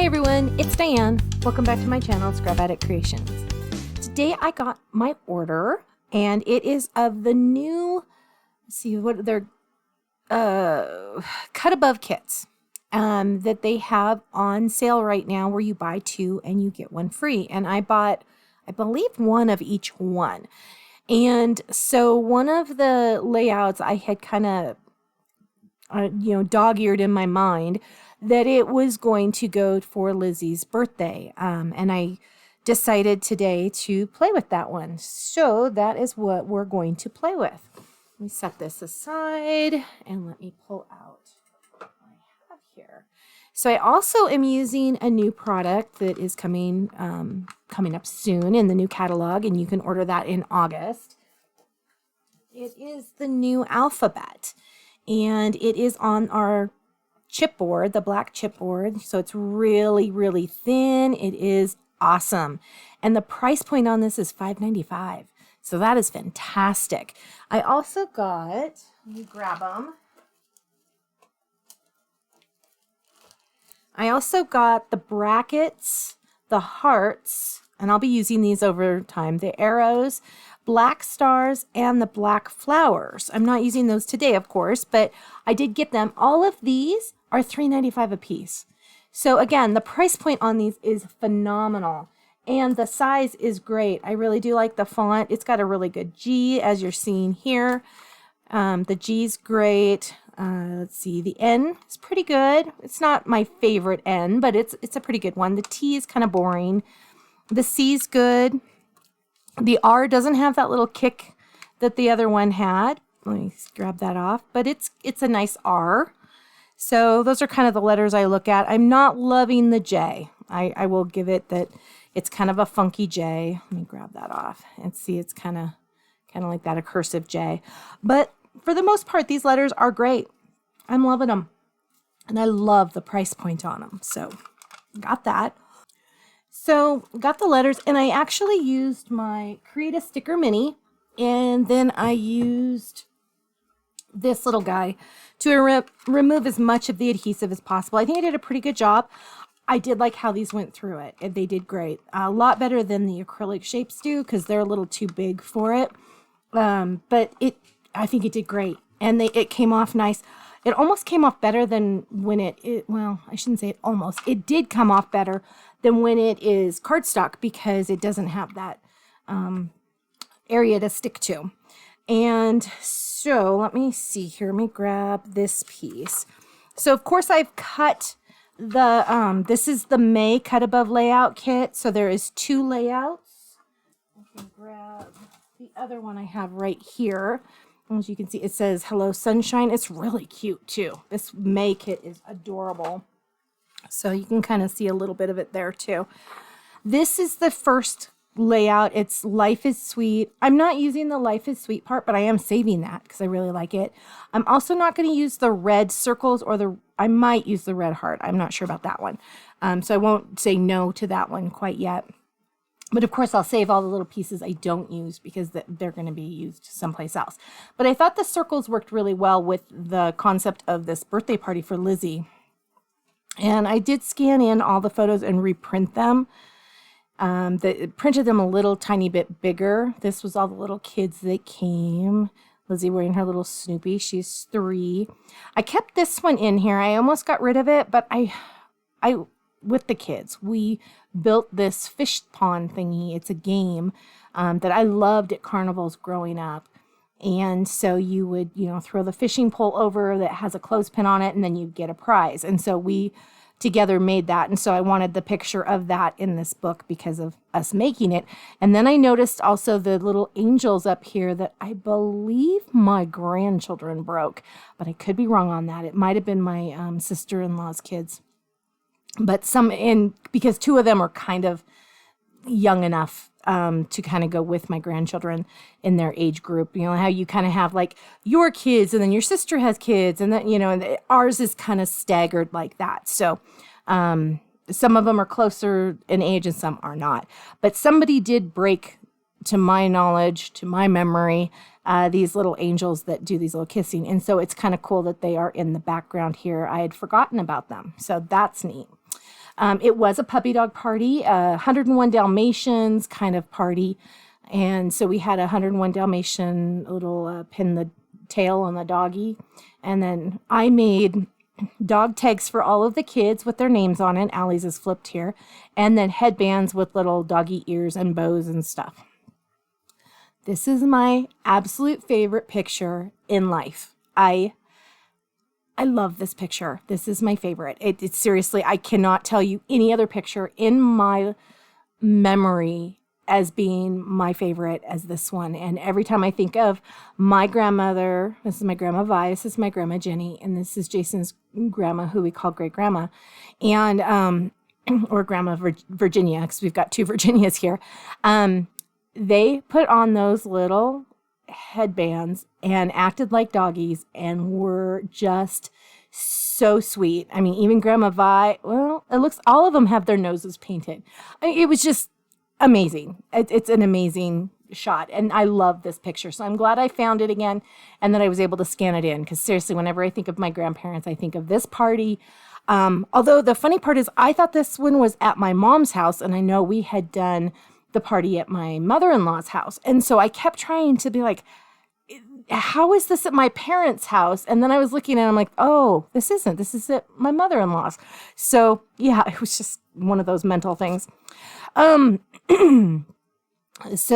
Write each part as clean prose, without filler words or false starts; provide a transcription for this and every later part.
Hi everyone, it's Diane. Welcome back to my channel, Scrap Addict Creations. Today I got my order and it is of the new, let's see what they're, cut above kits that they have on sale right now where you buy two and you get one free. And I bought, I believe, one of each one. And so one of the layouts I had kind of, dog-eared in my mind that it was going to go for Lizzie's birthday. And I decided today to play with that one. So that is what we're going to play with. Let me set this aside and let me pull out what I have here. So I also am using a new product that is coming up soon in the new catalog, and you can order that in August. It is the new Alphabet, and it is on our chipboard, the black chipboard. So it's really, really thin. It is awesome. And the price point on this is $5.95. So that is fantastic. I also got, let me grab them. I also got the brackets, the hearts, and I'll be using these over time, the arrows, black stars, and the black flowers. I'm not using those today, of course, but I did get them. All of these are $3.95 a piece. So again, the price point on these is phenomenal. And the size is great. I really do like the font. It's got a really good G, as you're seeing here. The G's great. Let's see, the N is pretty good. It's not my favorite N, but it's a pretty good one. The T is kind of boring. The C's good. The R doesn't have that little kick that the other one had. Let me grab that off, but it's a nice R. So those are kind of the letters I look at. I'm not loving the J. I will give it that it's kind of a funky J. Let me grab that off and see, it's kind of like that, a cursive J. But for the most part, these letters are great. I'm loving them. And I love the price point on them. So got that. So got the letters, and I actually used my Create a Sticker Mini, and then I used this little guy to remove as much of the adhesive as possible. I think I did a pretty good job. I did like how these went through it, and they did great. A lot better than the acrylic shapes do because they're a little too big for it. But I think it did great, and it came off nice. It almost came off better than when well, I shouldn't say it almost. It did come off better than when it is cardstock because it doesn't have that area to stick to. And so let me see here. Let me grab this piece. So of course I've cut this is the May Cut Above layout kit. So there is two layouts. I can grab the other one I have right here. As you can see, it says Hello Sunshine. It's really cute too. This May kit is adorable. So you can kind of see a little bit of it there too. This is the first layout. It's Life is Sweet. I'm not using the Life is Sweet part, but I am saving that because I really like it. I'm also not going to use the red circles or I might use the red heart. I'm not sure about that one. So I won't say no to that one quite yet. But of course, I'll save all the little pieces I don't use because they're going to be used someplace else. But I thought the circles worked really well with the concept of this birthday party for Lizzie. And I did scan in all the photos and reprint them. Printed them a little tiny bit bigger. This was all the little kids that came. Lizzie wearing her little Snoopy. She's 3. I kept this one in here. I almost got rid of it, but I with the kids, we built this fish pond thingy. It's a game that I loved at carnivals growing up. And so you would, throw the fishing pole over that has a clothespin on it, and then you get a prize. And so we together made that. And so I wanted the picture of that in this book because of us making it. And then I noticed also the little angels up here that I believe my grandchildren broke, but I could be wrong on that. It might have been my sister-in-law's kids. But because 2 of them are kind of young enough to kind of go with my grandchildren in their age group. You know how you kind of have like your kids and then your sister has kids and then, and ours is kind of staggered like that. So some of them are closer in age and some are not. But somebody did break, to my knowledge, to my memory, these little angels that do these little kissing. And so it's kind of cool that they are in the background here. I had forgotten about them. So that's neat. It was a puppy dog party, 101 Dalmatians kind of party. And so we had a 101 Dalmatian little pin the tail on the doggy. And then I made dog tags for all of the kids with their names on it. Allie's is flipped here. And then headbands with little doggy ears and bows and stuff. This is my absolute favorite picture in life. I love this picture. This is my favorite. It's seriously, I cannot tell you any other picture in my memory as being my favorite as this one. And every time I think of my grandmother, this is my grandma Vi, this is my grandma Jenny, and this is Jason's grandma, who we call great grandma, and or grandma Virginia, because we've got two Virginias here. They put on those little headbands and acted like doggies and were just so sweet. I mean, even Grandma Vi, well, it looks, all of them have their noses painted. It was just amazing. It's an amazing shot. And I love this picture. So I'm glad I found it again and that I was able to scan it in. Because seriously, whenever I think of my grandparents, I think of this party. Although the funny part is I thought this one was at my mom's house. And I know we had done the party at my mother-in-law's house. And so I kept trying to be like, how is this at my parents' house? And then I was looking and I'm like, oh, this isn't. This is at my mother-in-law's. So yeah, it was just one of those mental things. So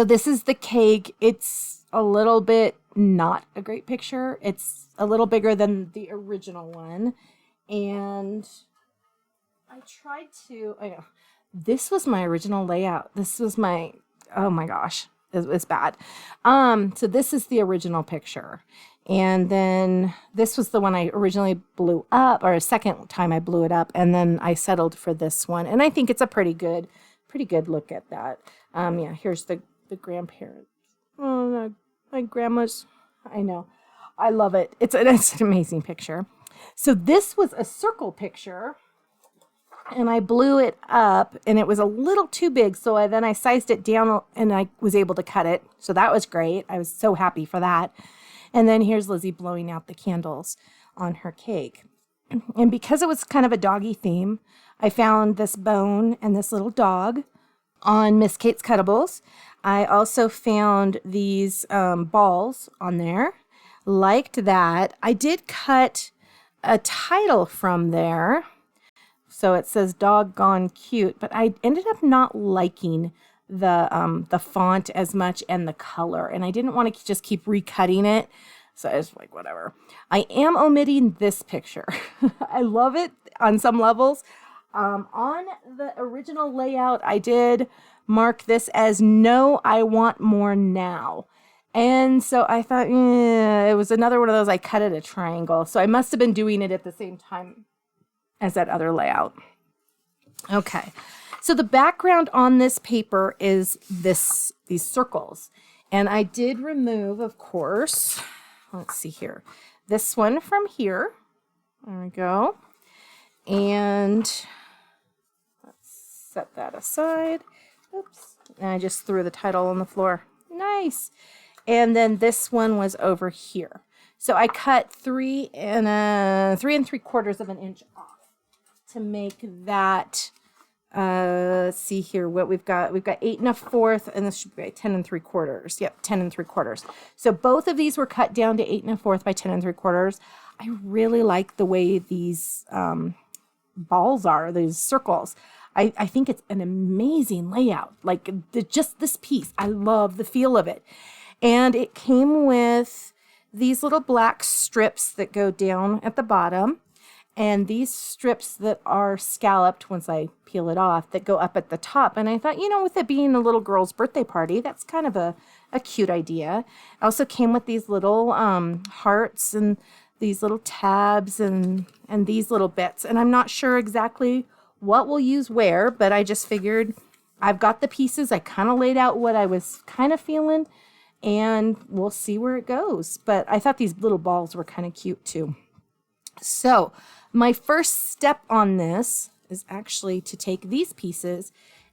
this is the cake. It's a little bit not a great picture. It's a little bigger than the original one. And I know. This was my original layout. This was my, oh my gosh, it's bad. So this is the original picture. And then this was the one I originally blew up, or a second time I blew it up. And then I settled for this one. And I think it's a pretty good look at that. Yeah, here's the grandparents. Oh, no, my grandma's, I know. I love it. It's an amazing picture. So this was a circle picture. And I blew it up and it was a little too big. So I sized it down and I was able to cut it. So that was great. I was so happy for that. And then here's Lizzie blowing out the candles on her cake. And because it was kind of a doggy theme, I found this bone and this little dog on Miss Kate's Cuttables. I also found these balls on there. Liked that. I did cut a title from there. So it says doggone cute, but I ended up not liking the font as much and the color, and I didn't want to just keep recutting it. So I was like, whatever. I am omitting this picture. I love it on some levels. On the original layout, I did mark this as no, I want more now. And so I thought, it was another one of those, I cut it a triangle. So I must have been doing it at the same time as that other layout. Okay, so the background on this paper is these circles. And I did remove, of course, let's see here, this one from here. There we go. And let's set that aside. Oops. And I just threw the title on the floor. Nice. And then this one was over here. So I cut 3 3/3 of an inch off to make that, let's see here what we've got. We've got 8 1/4, and this should be 10 3/4. Yep, 10 3/4. So both of these were cut down to 8 1/4 by 10 3/4. I really like the way these balls are, these circles. I think it's an amazing layout. Like just this piece, I love the feel of it. And it came with these little black strips that go down at the bottom. And these strips that are scalloped once I peel it off that go up at the top. And I thought, with it being a little girl's birthday party, that's kind of a cute idea. It also came with these little hearts and these little tabs and these little bits. And I'm not sure exactly what we'll use where, but I just figured I've got the pieces. I kind of laid out what I was kind of feeling, and we'll see where it goes. But I thought these little balls were kind of cute too. So my first step on this is actually to take these pieces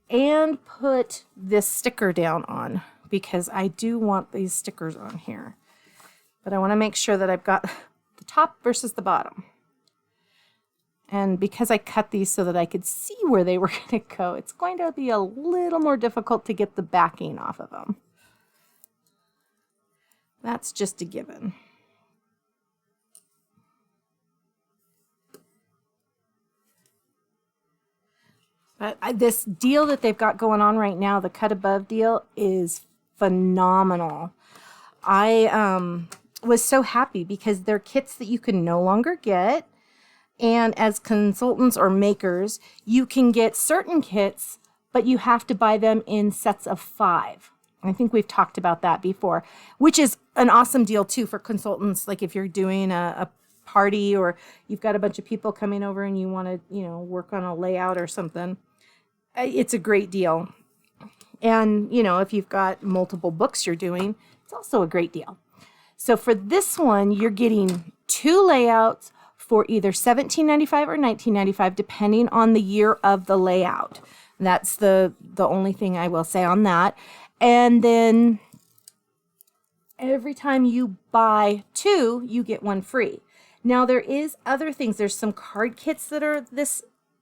and put this sticker down on, because I do want these stickers on here. But I want to make sure that I've got the top versus the bottom. And because I cut these so that I could see where they were going to go, it's going to be a little more difficult to get the backing off of them. That's just a given. But this deal that they've got going on right now, the Cut Above deal, is phenomenal. I was so happy because they're kits that you can no longer get. And as consultants or makers, you can get certain kits, but you have to buy them in sets of 5. I think we've talked about that before, which is an awesome deal too for consultants. Like if you're doing a party or you've got a bunch of people coming over and you want to, work on a layout or something, it's a great deal. And, if you've got multiple books you're doing, it's also a great deal. So for this one, you're getting 2 layouts for either $17.95 or $19.95, depending on the year of the layout. That's the only thing I will say on that. And then every time you buy 2, you get 1 free. Now there is other things. There's some card kits that are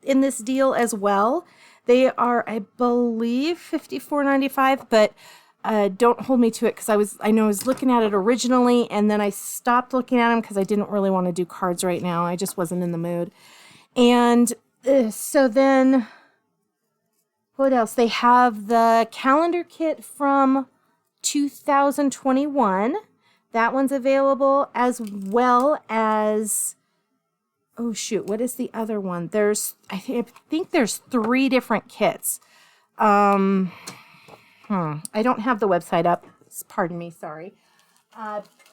in this deal as well. They are, I believe, $54.95, but don't hold me to it because I know I was looking at it originally and then I stopped looking at them because I didn't really want to do cards right now. I just wasn't in the mood. And so then, what else? They have the calendar kit from 2021. That one's available, as well as, oh shoot, what is the other one? I think there's 3 different kits. I don't have the website up. Pardon me, sorry.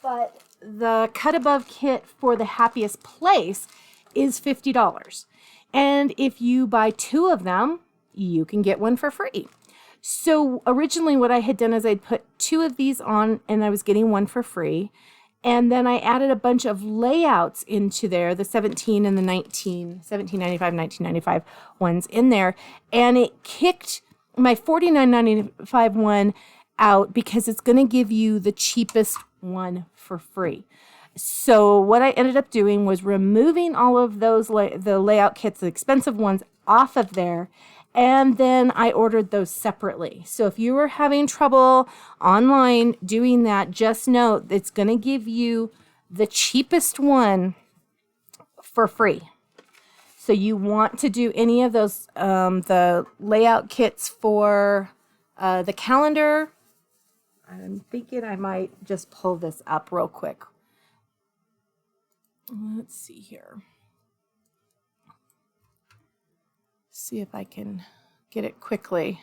But the Cut Above kit for the Happiest Place is $50. And if you buy 2 of them, you can get 1 for free. So originally what I had done is I'd put 2 of these on and I was getting 1 for free. And then I added a bunch of layouts into there, the 17 and the 19, $17.95, $19.95 ones in there. And it kicked my $49.95 one out because it's going to give you the cheapest one for free. So what I ended up doing was removing all of those, the layout kits, the expensive ones, off of there. And then I ordered those separately. So if you were having trouble online doing that, just know it's going to give you the cheapest one for free. So you want to do any of those, the layout kits for the calendar. I'm thinking I might just pull this up real quick. Let's see here. See if I can get it quickly.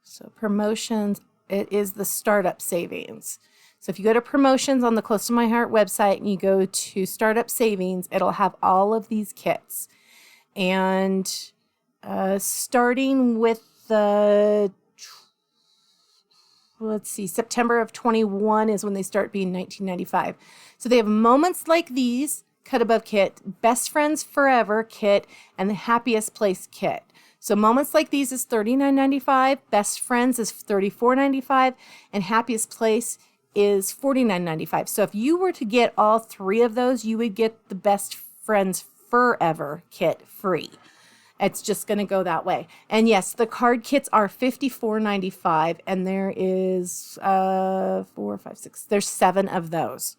So promotions, it is the startup savings. So if you go to promotions on the Close to My Heart website and you go to startup savings, it'll have all of these kits. And starting with the, let's see, September of 21 is when they start being $19.95. So they have Moments Like These Cut Above kit, Best Friends Forever kit, and the Happiest Place kit. So Moments Like These is $39.95, Best Friends is $34.95, and Happiest Place is $49.95. So if you were to get all 3 of those, you would get the Best Friends Forever kit free. It's just going to go that way. And yes, the card kits are $54.95, and there is 4, 5, 6. There's 7 of those.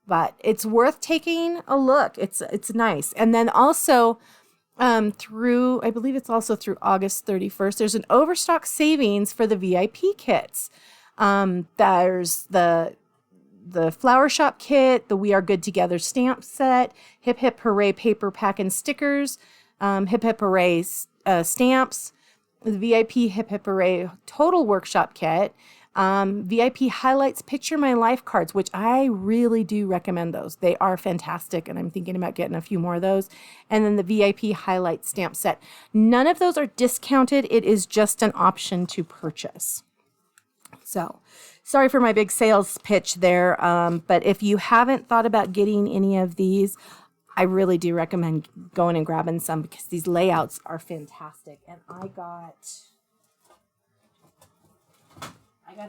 But it's worth taking a look. It's nice. And then also through, I believe it's also through August 31st, there's an overstock savings for the VIP kits. There's the Flower Shop kit, the We Are Good Together stamp set, Hip Hip Hooray paper pack and stickers, Hip Hip Hooray stamps, the VIP Hip Hip Hooray Total Workshop kit, VIP Highlights Picture My Life cards, which I really do recommend those. They are fantastic, and I'm thinking about getting a few more of those. And then the VIP Highlights stamp set. None of those are discounted. It is just an option to purchase. So, sorry for my big sales pitch there, but if you haven't thought about getting any of these, I really do recommend going and grabbing some because these layouts are fantastic. And I got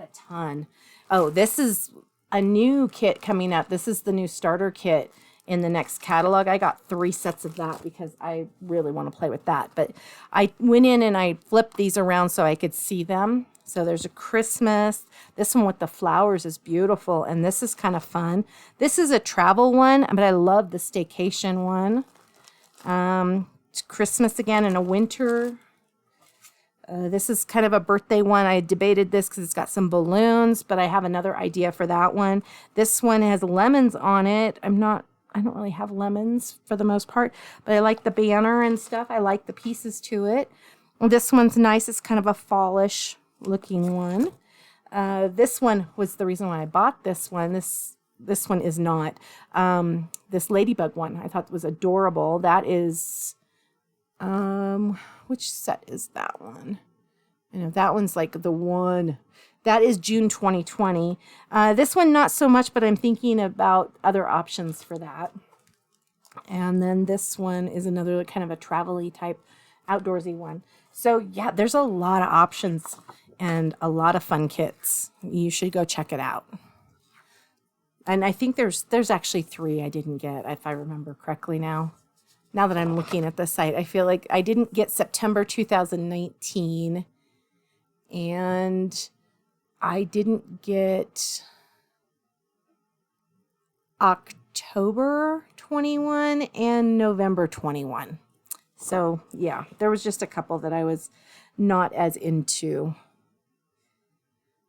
a ton. Oh, this is a new kit coming up. This is the new starter kit. in the next catalog. I got 3 sets of that because I really want to play with that. But I went in and I flipped these around so I could see them. So there's a Christmas. This one with the flowers is beautiful, and this is kind of fun. This is a travel one, but I love the staycation one. It's Christmas again and a winter. This is kind of a birthday one. I debated this because it's got some balloons, but I have another idea for that one. This one has lemons on it. I don't really have lemons for the most part, but I like the banner and stuff. I like the pieces to it. This one's nice. It's kind of a fallish looking one. This one was the reason why I bought this one. This one is not. This ladybug one I thought was adorable. That is, which set is that one? I know that one's like the one. That is June 2020. This one not so much, but I'm thinking about other options for that. And then this one is another kind of a travel-y type outdoorsy one. So yeah, there's a lot of options and a lot of fun kits. You should go check it out. And I think there's actually 3 I didn't get, if I remember correctly now. Now that I'm looking at the site, I feel like I didn't get September 2019. And I didn't get October 21 and November 21. So yeah, there was just a couple that I was not as into.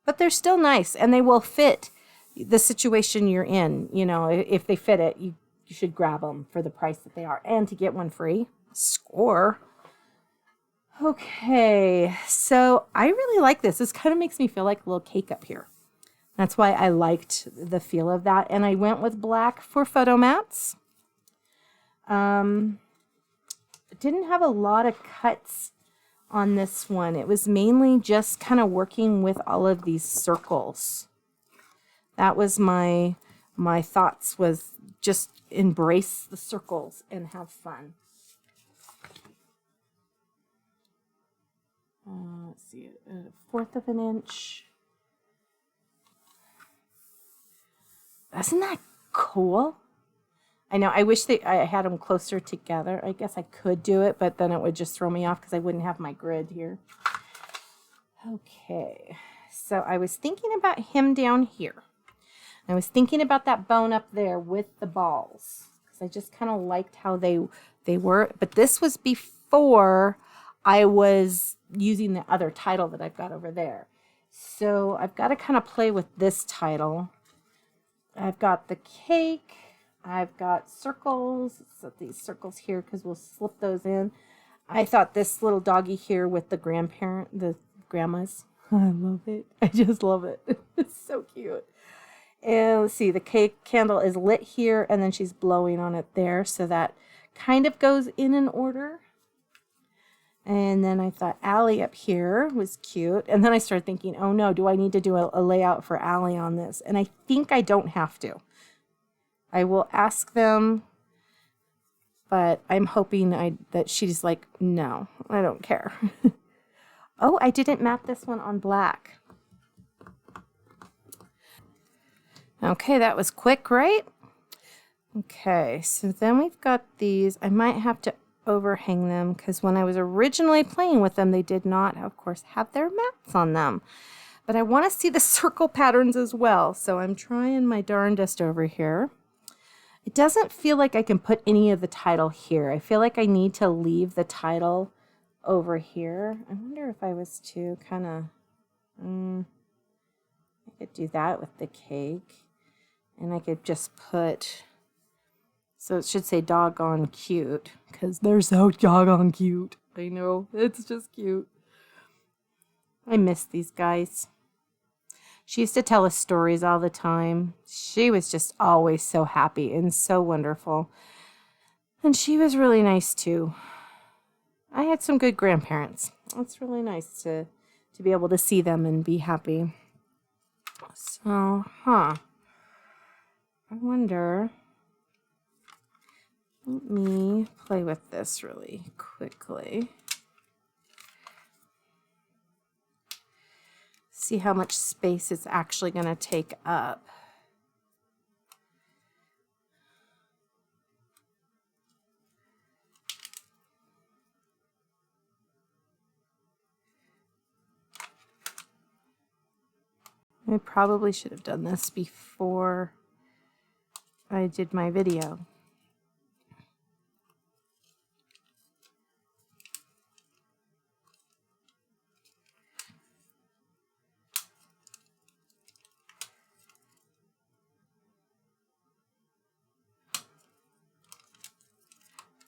But they're still nice, and they will fit the situation you're in. You know, if they fit it, you should grab them for the price that they are. And to get one free, score. Okay, so I really like this. This kind of makes me feel like a little cake up here. That's why I liked the feel of that. And I went with black for photo mats. Didn't have a lot of cuts on this one. It was mainly just kind of working with all of these circles. That was my thoughts, was just embrace the circles and have fun. Let's see, 1/4 of an inch. Isn't that cool? I know, I wish I had them closer together. I guess I could do it, but then it would just throw me off because I wouldn't have my grid here. Okay, so I was thinking about him down here. I was thinking about that bone up there with the balls because I just kind of liked how they were. But this was before I was using the other title that I've got over there. So I've got to kind of play with this title. I've got the cake. I've got circles. Set these circles here because we'll slip those in. I thought this little doggy here with the grandmas. I love it. I just love it. It's so cute. And let's see, the cake candle is lit here, and then she's blowing on it there. So that kind of goes in an order. And then I thought Allie up here was cute. And then I started thinking, oh no, do I need to do a layout for Allie on this? And I think I don't have to. I will ask them, but I'm hoping that she's like, no, I don't care. Oh, I didn't map this one on black. Okay, that was quick, right? Okay, so then we've got these. I might have to overhang them because when I was originally playing with them, they did not, of course, have their mats on them. But I want to see the circle patterns as well, so I'm trying my darndest over here. It doesn't feel like I can put any of the title here. I feel like I need to leave the title over here. I wonder if I was to kind of, I could do that with the cake. And I could just put, so it should say doggone cute, because they're so doggone cute. I know, it's just cute. I miss these guys. She used to tell us stories all the time. She was just always so happy and so wonderful. And she was really nice too. I had some good grandparents. It's really nice to be able to see them and be happy. So, I wonder, let me play with this really quickly. See how much space it's actually going to take up. I probably should have done this before I did my video.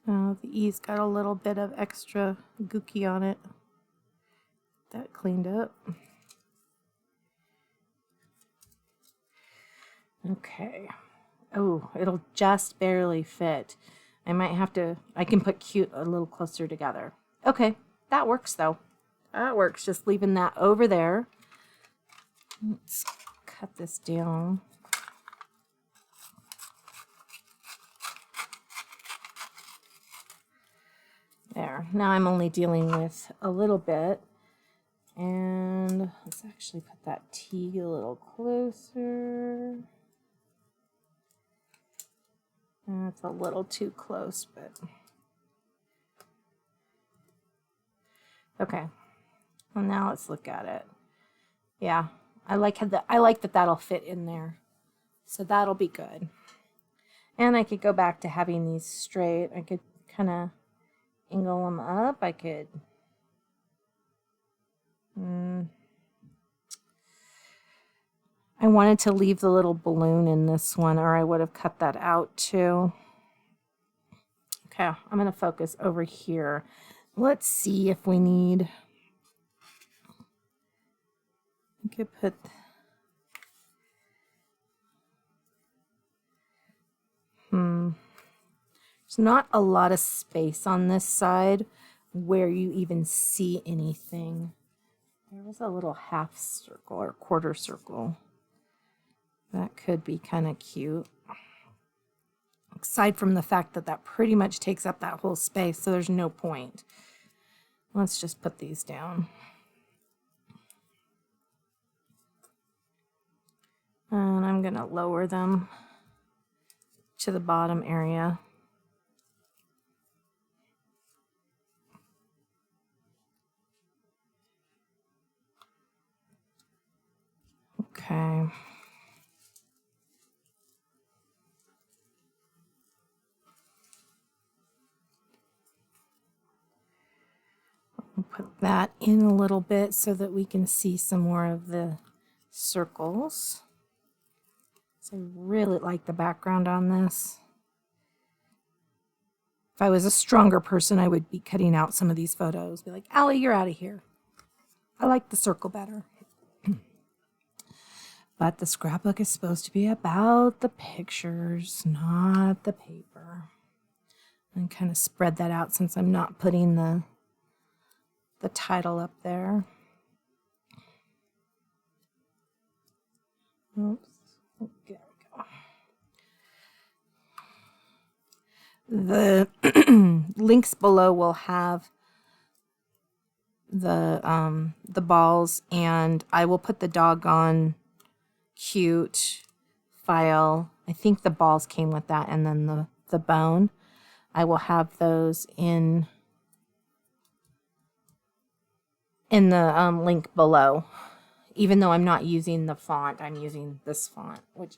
Oh, the E's got a little bit of extra gooky on it. That cleaned up. Okay. Oh, it'll just barely fit. I might have to, I can put cute a little closer together. Okay, that works though. That works, just leaving that over there. Let's cut this down. There, now I'm only dealing with a little bit. And let's actually put that T a little closer. That's a little too close, but okay. Well, now let's look at it. Yeah, I like that that'll fit in there. So that'll be good. And I could go back to having these straight. I could kind of angle them up. I could I wanted to leave the little balloon in this one, or I would have cut that out too. Okay, I'm going to focus over here. Let's see if we need... I could put... There's not a lot of space on this side where you even see anything. There was a little half circle or quarter circle. That could be kind of cute. Aside from the fact that that pretty much takes up that whole space, so there's no point. Let's just put these down. And I'm going to lower them to the bottom area. Okay. I'll put that in a little bit so that we can see some more of the circles. So I really like the background on this. If I was a stronger person, I would be cutting out some of these photos. Be like, Allie, you're out of here. I like the circle better. But the scrapbook is supposed to be about the pictures, not the paper. And kind of spread that out since I'm not putting the title up there. Oops. There we go. The links below will have the balls, and I will put the doggone cute file. I think the balls came with that, and then the bone. I will have those in the link below. Even though I'm not using the font, I'm using this font, which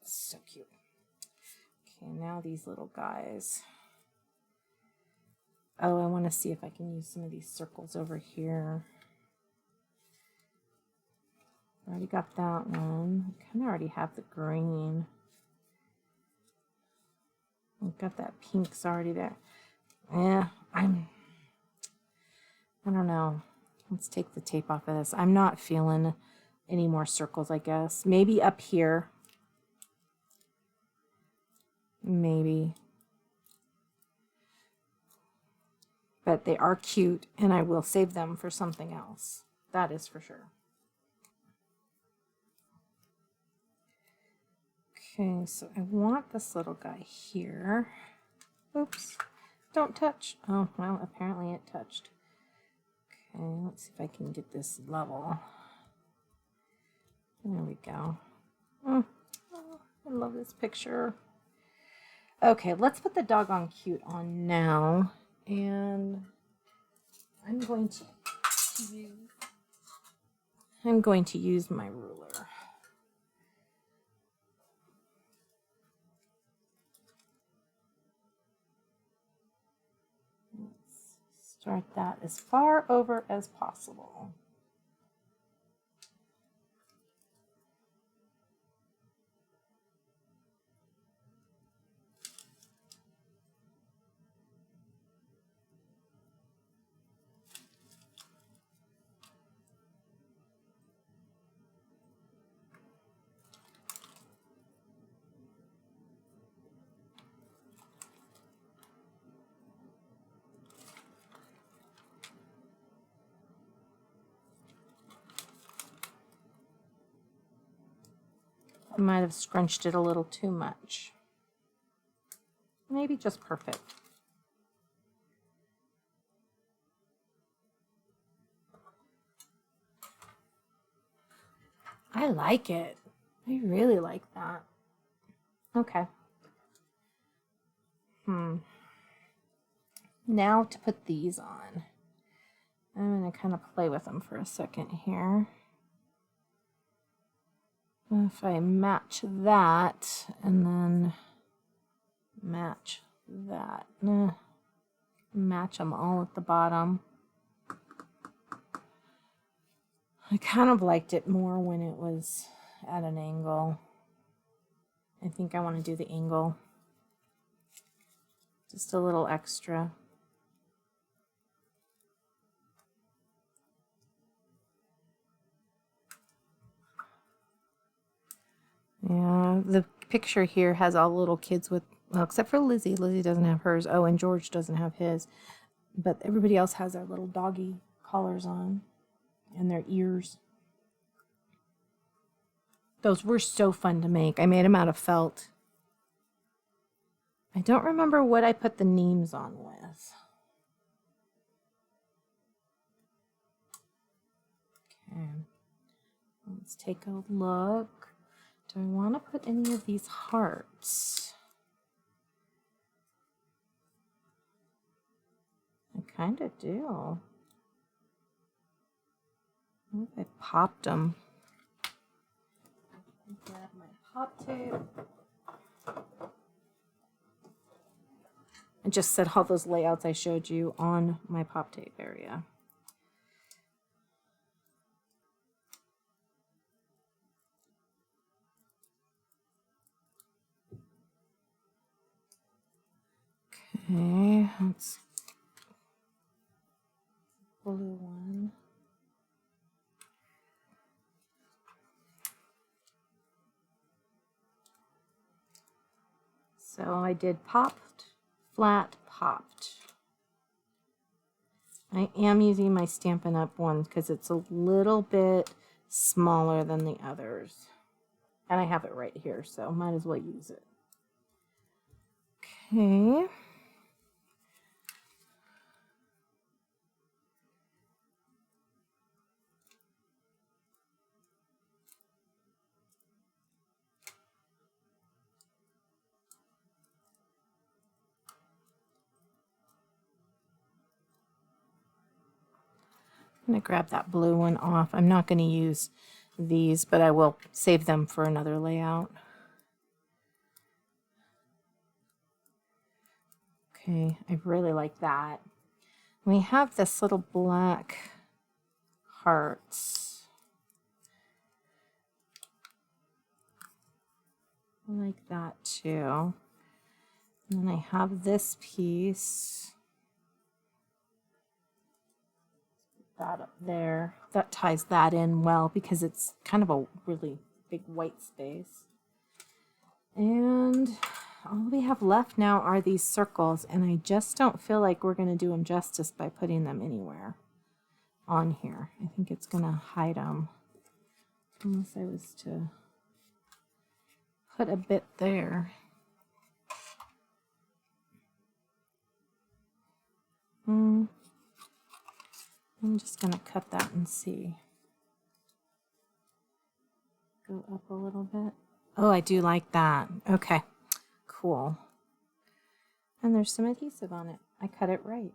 is so cute. Okay, now these little guys. Oh, I want to see if I can use some of these circles over here. I already got that one. I kind of already have the green. I've got that pink's already there. Yeah, I don't know. Let's take the tape off of this. I'm not feeling any more circles, I guess. Maybe up here. Maybe. But they are cute, and I will save them for something else. That is for sure. Okay, so I want this little guy here. Oops, don't touch. Oh, well, apparently it touched. Okay, let's see if I can get this level. There we go. Oh, I love this picture. Okay, let's put the doggone cute on now. And I'm going to use my ruler. Start that as far over as possible. I might have scrunched it a little too much. Maybe just perfect. I like it. I really like that. Okay. Now to put these on. I'm going to kind of play with them for a second here. If I match that and then match that, match them all at the bottom. I kind of liked it more when it was at an angle. I think I want to do the angle. Just a little extra. Yeah, the picture here has all little kids with, well, except for Lizzie. Lizzie doesn't have hers. Oh, and George doesn't have his. But everybody else has their little doggy collars on and their ears. Those were so fun to make. I made them out of felt. I don't remember what I put the names on with. Okay. Let's take a look. Do I want to put any of these hearts? I kind of do. What if I popped them? Grab my pop tape. I just set all those layouts I showed you on my pop tape area. Okay, let's blue one. So I did popped, flat, popped. I am using my Stampin' Up! One because it's a little bit smaller than the others. And I have it right here, so might as well use it. Okay. I'm going to grab that blue one off. I'm not going to use these, but I will save them for another layout. Okay, I really like that. We have this little black hearts. I like that too. And then I have this piece. That up there. That ties that in well because it's kind of a really big white space. And all we have left now are these circles, and I just don't feel like we're going to do them justice by putting them anywhere on here. I think it's going to hide them. Unless I was to put a bit there. I'm just going to cut that and see. Go up a little bit. Oh, I do like that. Okay, cool. And there's some adhesive on it. I cut it right.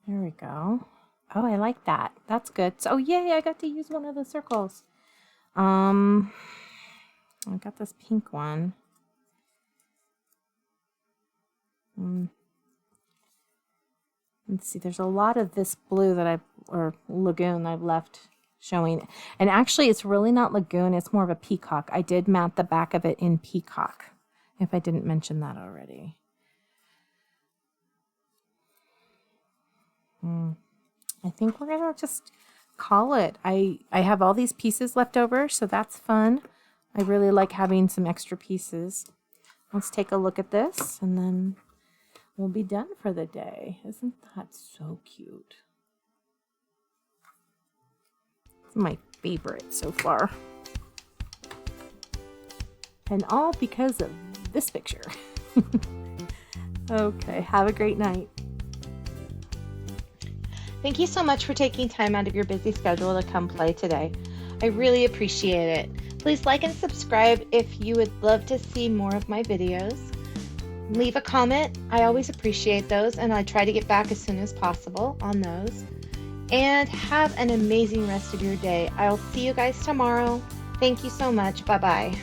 There we go. Oh, I like that. That's good. So, yay, I got to use one of the circles. I got this pink one. Let's see, there's a lot of this blue that or lagoon I've left showing. And actually, it's really not lagoon, it's more of a peacock. I did mat the back of it in peacock, if I didn't mention that already. I think we're gonna just call it. I have all these pieces left over, so that's fun. I really like having some extra pieces. Let's take a look at this, and then we'll be done for the day. Isn't that so cute? It's my favorite so far. And all because of this picture. Okay, have a great night. Thank you so much for taking time out of your busy schedule to come play today. I really appreciate it. Please like and subscribe if you would love to see more of my videos. Leave a comment. I always appreciate those, and I try to get back as soon as possible on those. And have an amazing rest of your day. I'll see you guys tomorrow. Thank you so much. Bye-bye.